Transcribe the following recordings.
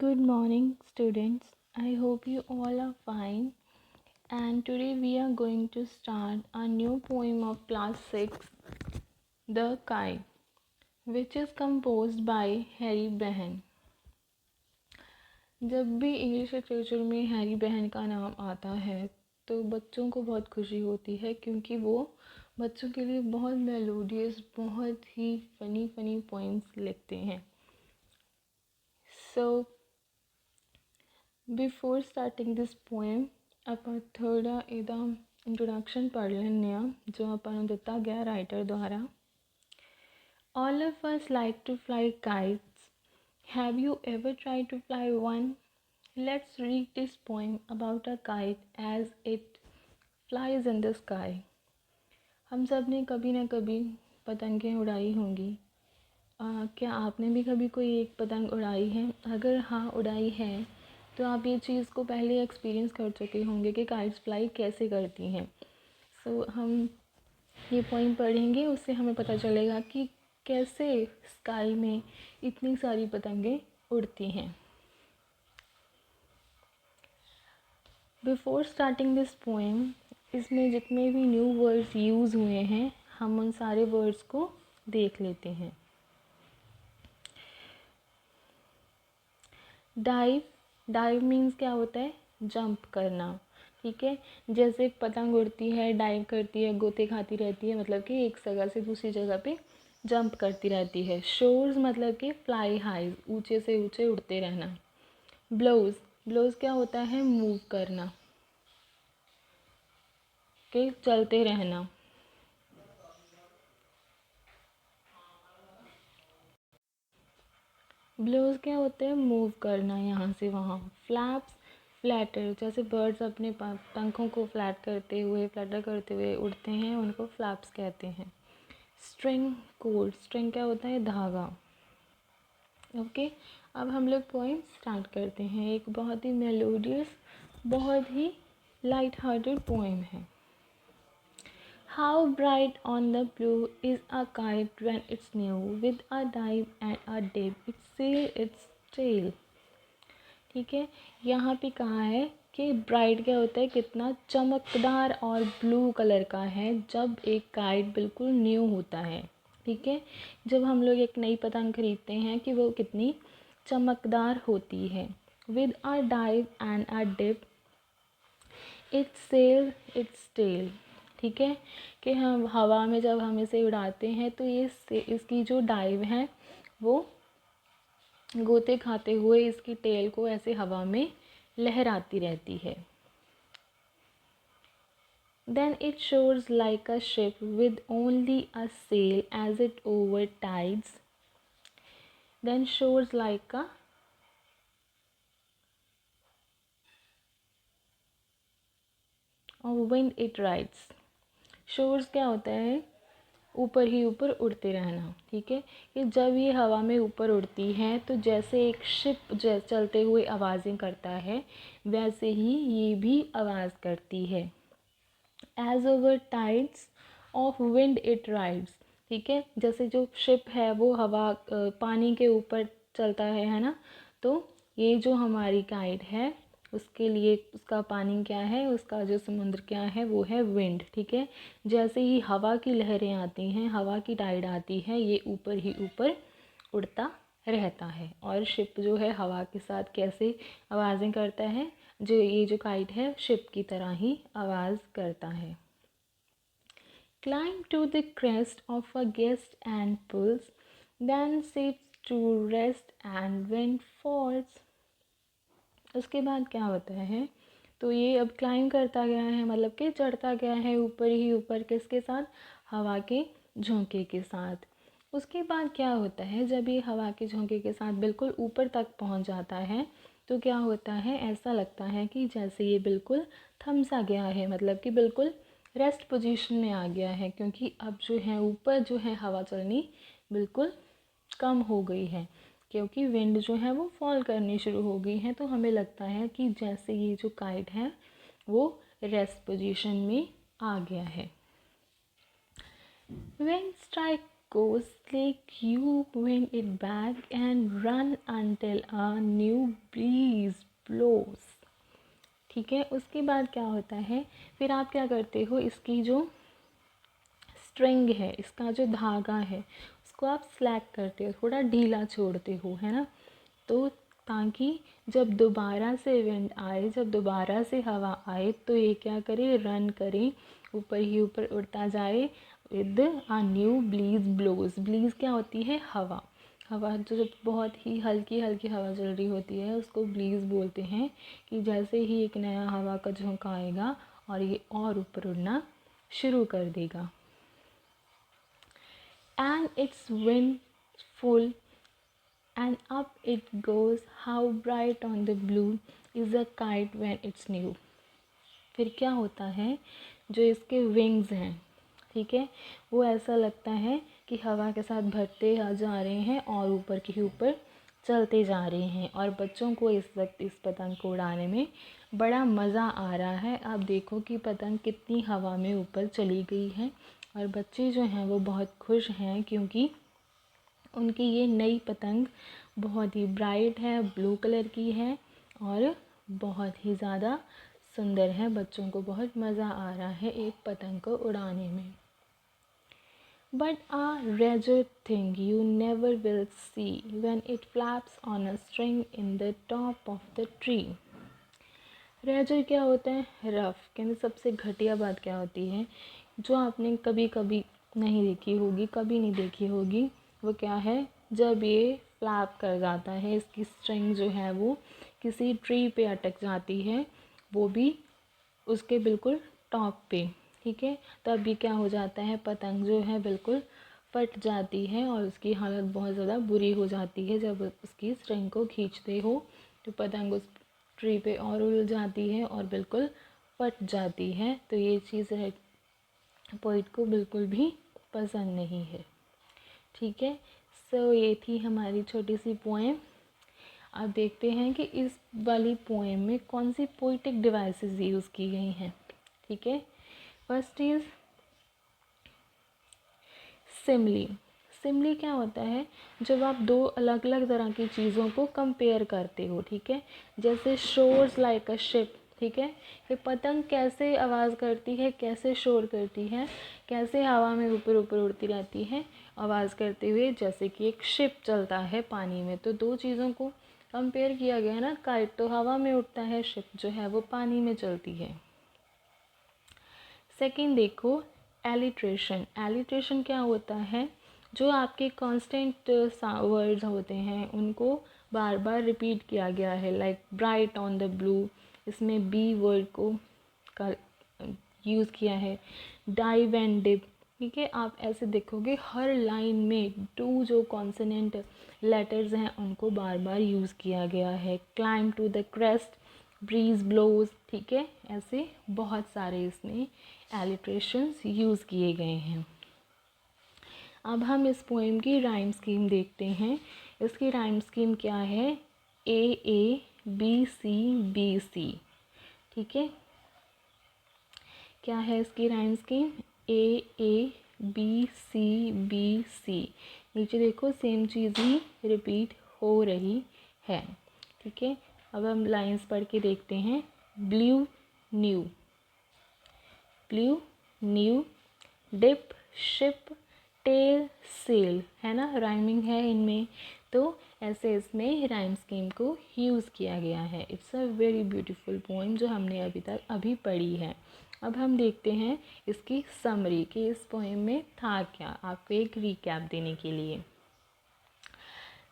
Good morning, students. I hope you all are fine. And today we are going to start a new poem of class 6, The Kite, which is composed by Harry बहन. जब भी English literature में Harry बहन का नाम आता है तो बच्चों को बहुत खुशी होती है, क्योंकि वो बच्चों के लिए बहुत मेलोडियस, बहुत ही फनी पोएम्स लिखते हैं. So before starting this poem ਆਪਾਂ ਥੋੜਾ ਇਹਦਾ इंट्रोडक्शन पढ़ ਲੈਂਦੇ ਹਾਂ जो ਆਪਾਂ ਨੂੰ ਦਿੱਤਾ ਗਿਆ ਰਾਈਟਰ ਦੁਆਰਾ. All of us like to fly kites. Have you ever tried to fly one? Let's read this poem about a kite as it flies in the sky. हम सब ने कभी ना कभी पतंगें उड़ाई होंगी. क्या आपने भी कभी कोई एक पतंग उड़ाई है? अगर हाँ उड़ाई है तो आप ये चीज़ को पहले एक्सपीरियंस कर चुके होंगे कि काइट्स फ्लाई कैसे करती हैं. सो हम ये पॉइंट पढ़ेंगे, उससे हमें पता चलेगा कि कैसे स्काई में इतनी सारी पतंगें उड़ती हैं. बिफोर स्टार्टिंग दिस पोएम, इसमें जितने भी न्यू वर्ड्स यूज़ हुए हैं हम उन सारे वर्ड्स को देख लेते हैं. डाइव मीन्स क्या होता है? जंप करना. ठीक है, जैसे पतंग उड़ती है, डाइव करती है, गोते खाती रहती है, मतलब कि एक जगह से दूसरी जगह पे जंप करती रहती है. शोर्स मतलब कि फ्लाई हाई, ऊंचे से ऊंचे उड़ते रहना. ब्लोज क्या होता है? मूव करना, कि चलते रहना. ब्लोज क्या होते हैं? मूव करना यहाँ से वहाँ. फ्लैप्स, फ्लैटर, जैसे बर्ड्स अपने पंखों को फ्लैटर करते हुए उड़ते हैं, उनको फ्लैप्स कहते हैं. स्ट्रिंग क्या होता है? धागा. ओके, अब हम लोग पोएम स्टार्ट करते हैं. एक बहुत ही मेलोडियस, बहुत ही लाइट हार्टेड पोएम है. How bright on the blue is a kite when it's new, with a dive and a dip, it sails its tail. ठीक है, यहाँ पे कहा है कि ब्राइट क्या होता है? कितना चमकदार और ब्लू कलर का है जब एक काइट बिल्कुल न्यू होता है. ठीक है, जब हम लोग एक नई पतंग खरीदते हैं कि वो कितनी चमकदार होती है. With a dive and a dip it sail its tail. ठीक है, कि हम हवा में जब हम इसे उड़ाते हैं तो ये इसकी जो डाइव है वो गोते खाते हुए इसकी टेल को ऐसे हवा में लहराती रहती है. Then it soars like a ship with only a sail as it over tides. Then soars like a wind it rides. Soars क्या होता है? ऊपर ही ऊपर उड़ते रहना. ठीक है, कि जब ये हवा में ऊपर उड़ती है तो जैसे एक शिप चलते हुए आवाज़ें करता है, वैसे ही ये भी आवाज़ करती है. As over tides of wind it rides. ठीक है, जैसे जो शिप है वो हवा पानी के ऊपर चलता है ना. तो ये जो हमारी काइट है उसके लिए उसका पानी क्या है? उसका जो समुद्र क्या है? वो है विंड. ठीक है, जैसे ही हवा की लहरें आती हैं, हवा की टाइड आती है, ये ऊपर ही ऊपर उड़ता रहता है. और शिप जो है हवा के साथ कैसे आवाज़ें करता है, ये जो काइट है शिप की तरह ही आवाज़ करता है. Climb to the crest of a guest and pulls, then sits to rest and wind falls. उसके बाद क्या होता है? तो ये अब क्लाइम करता गया है, मतलब कि चढ़ता गया है ऊपर ही ऊपर. किसके साथ? हवा के झोंके के साथ. उसके बाद क्या होता है? जब ये हवा के झोंके के साथ बिल्कुल ऊपर तक पहुंच जाता है तो क्या होता है? ऐसा लगता है कि जैसे ये बिल्कुल थम सा गया है, मतलब कि बिल्कुल रेस्ट पोजीशन में आ गया है, क्योंकि अब जो है ऊपर जो है हवा चलनी बिल्कुल कम हो गई है, क्योंकि विंड जो है वो फॉल करनी शुरू हो गई है. तो हमें लगता है कि जैसे ये जो काइट है वो रेस्ट पोजीशन में आ गया है. Wind strike ghostly cube, wing it back and run until a new breeze blows। ठीक है, उसके बाद क्या होता है, फिर आप क्या करते हो, इसकी जो स्ट्रिंग है, इसका जो धागा है, उसको आप स्लैक करते हो, थोड़ा ढीला छोड़ते हो, है ना, तो ताकि जब दोबारा से विंड आए, जब दोबारा से हवा आए, तो ये क्या करे, रन करे, ऊपर ही ऊपर उड़ता जाए with a new breeze blows. Breeze क्या होती है, हवा। हवा जो जब बहुत ही हल्की हल्की हवा चल रही होती है उसको ब्रीज बोलते हैं, कि जैसे ही एक नया हवा का झोंका आएगा और ये और ऊपर उड़ना शुरू कर देगा। And it's windful and up it goes, how bright on the blue is a kite when it's new। फिर क्या होता है, जो इसके विंग्स हैं, ठीक है, वो ऐसा लगता है कि हवा के साथ भरते जा रहे हैं और ऊपर के ऊपर चलते जा रहे हैं। और बच्चों को इस वक्त इस पतंग को उड़ाने में बड़ा मज़ा आ रहा है। आप देखो कि पतंग कितनी हवा में ऊपर चली गई है और बच्चे जो हैं वो बहुत खुश हैं, क्योंकि उनकी ये नई पतंग बहुत ही ब्राइट है, ब्लू कलर की है और बहुत ही ज़्यादा सुंदर है। बच्चों को बहुत मज़ा आ रहा है एक पतंग को उड़ाने में। But a rarer thing you never will see when it flaps on a string in the top of the tree। Raggeder क्या होता है, रफ़। कहते सबसे घटिया बात क्या होती है, जो आपने कभी कभी नहीं देखी होगी, कभी नहीं देखी होगी, वो क्या है, जब ये फ्लैप कर जाता है, इसकी स्ट्रिंग जो है वो किसी ट्री पे अटक जाती है, वो भी उसके बिल्कुल टॉप पे, ठीक है, तब भी क्या हो जाता है, पतंग जो है बिल्कुल फट जाती है और उसकी हालत बहुत ज़्यादा बुरी हो जाती है। जब उसकी स्ट्रिंग को खींचते हो तो पतंग उस ट्री पे और उड़ जाती है और बिल्कुल फट जाती है। तो ये चीज़ पोइट को बिल्कुल भी पसंद नहीं है, ठीक है। सो ये थी हमारी छोटी सी पोएम। अब देखते हैं कि इस वाली पोएम में कौन सी पोइटिक डिवाइसेस यूज़ की गई हैं, ठीक है। First is Simli. सिमली क्या होता है, जब आप दो अलग अलग तरह की चीज़ों को कंपेयर करते हो, ठीक है, जैसे शोर्स लाइक अ शिप, ठीक है, कि पतंग कैसे आवाज़ करती है, कैसे शोर करती है, कैसे हवा में ऊपर ऊपर उड़ती रहती है आवाज़ करते हुए, जैसे कि एक शिप चलता है पानी में। तो दो चीज़ों को कंपेयर किया गया है ना, काइट तो हवा में उड़ता है, शिप जो है वो पानी में चलती है। सेकंड देखो, एलिट्रेशन। एलिट्रेशन क्या होता है, जो आपके कांस्टेंट वर्ड्स होते हैं उनको बार बार रिपीट किया गया है, like bright on the blue, इसमें बी वर्ड को का यूज़ किया है। डाइव एंड डिप, ठीक है, आप ऐसे देखोगे हर लाइन में टू जो कॉन्सोनेंट लेटर्स हैं उनको बार बार यूज़ किया गया है। Climb to the crest, breeze blows, ठीक है, ऐसे बहुत सारे इसमें एलिट्रेशंस यूज़ किए गए हैं। अब हम इस पोएम की राइम स्कीम देखते हैं। इसकी राइम स्कीम क्या है, ए बी सी, ठीक है। क्या है इसकी rhyme scheme, A B C. नीचे देखो सेम चीज़ ही रिपीट हो रही है, ठीक है। अब हम लाइंस पढ़ के देखते हैं। Blue new, dip ship tail sail, है ना, राइमिंग है इनमें, तो ऐसे इसमें राइम स्कीम को यूज़ किया गया है। It's a very beautiful poem जो हमने अभी पढ़ी है। अब हम देखते हैं इसकी समरी कि इस पोएम में था क्या, आपको एक रिकैप देने के लिए।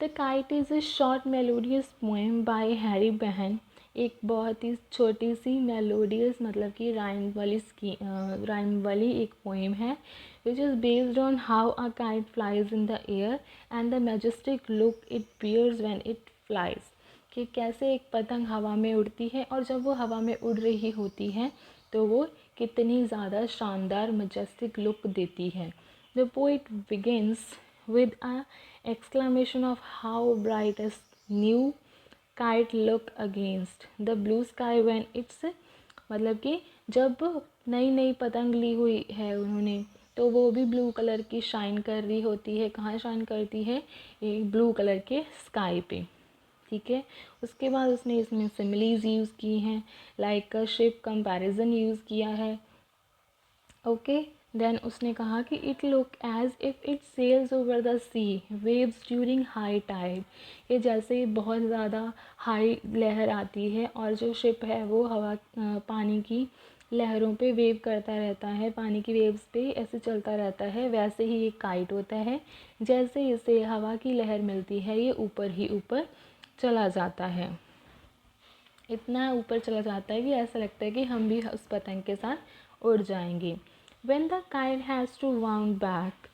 The kite is a short melodious poem by Harry बेहन। एक बहुत ही छोटी सी मेलोडियस मतलब कि राइम वाली एक पोएम है, which is based on how a kite flies in the air and the majestic look it bears when it flies, कि कैसे एक पतंग हवा में उड़ती है और जब वो हवा में उड़ रही होती है तो वो कितनी ज़्यादा शानदार मैजेस्टिक लुक देती है। The poet begins with a exclamation of how bright a new kite look against the blue sky when it's, मतलब कि जब नई नई पतंग ली हुई है उन्होंने तो वो भी ब्लू कलर की शाइन कर रही होती है। कहाँ शाइन करती है? एक ब्लू कलर के स्काई पे, ठीक है। उसके बाद उसने इसमें सिमिलीज यूज़ की हैं, like a ship comparison use किया है। ओके, देन उसने कहा कि it look as if it sails over the sea waves during high tide. ये जैसे बहुत ज़्यादा हाई लहर आती है और जो शिप है वो पानी की लहरों पे वेव करता रहता है, पानी की वेव्स पे ऐसे चलता रहता है, वैसे ही ये काइट होता है। जैसे इसे हवा की लहर मिलती है ये ऊपर ही ऊपर चला जाता है, इतना ऊपर चला जाता है कि ऐसा लगता है कि हम भी उस पतंग के साथ उड़ जाएंगे। When the kite has to wound back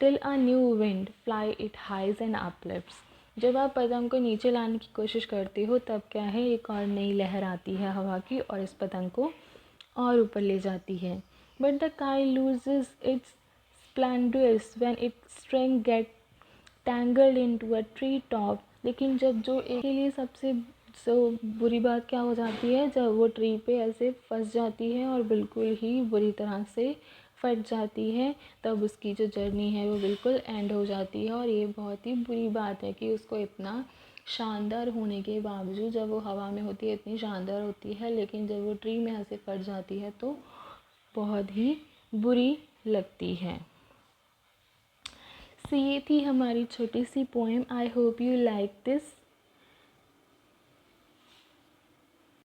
till a new wind fly it highs and uplifts। जब आप पतंग को नीचे लाने की कोशिश करते हो तब क्या है, एक और नई लहर आती है हवा की और इस पतंग को और ऊपर ले जाती है। But the kite loses its splendors when its string get tangled into a tree top। लेकिन जब जो एक के लिए सबसे बुरी बात क्या हो जाती है, जब वो ट्री पे ऐसे फंस जाती है और बिल्कुल ही बुरी तरह से फट जाती है, तब उसकी जो जर्नी है वो बिल्कुल एंड हो जाती है। और ये बहुत ही बुरी बात है कि उसको इतना शानदार होने के बावजूद जब वो हवा में होती है इतनी शानदार होती है, लेकिन जब वो ट्री में ऐसे फट जाती है तो बहुत ही बुरी लगती है। सो ये थी हमारी छोटी सी poem. I hope you like this.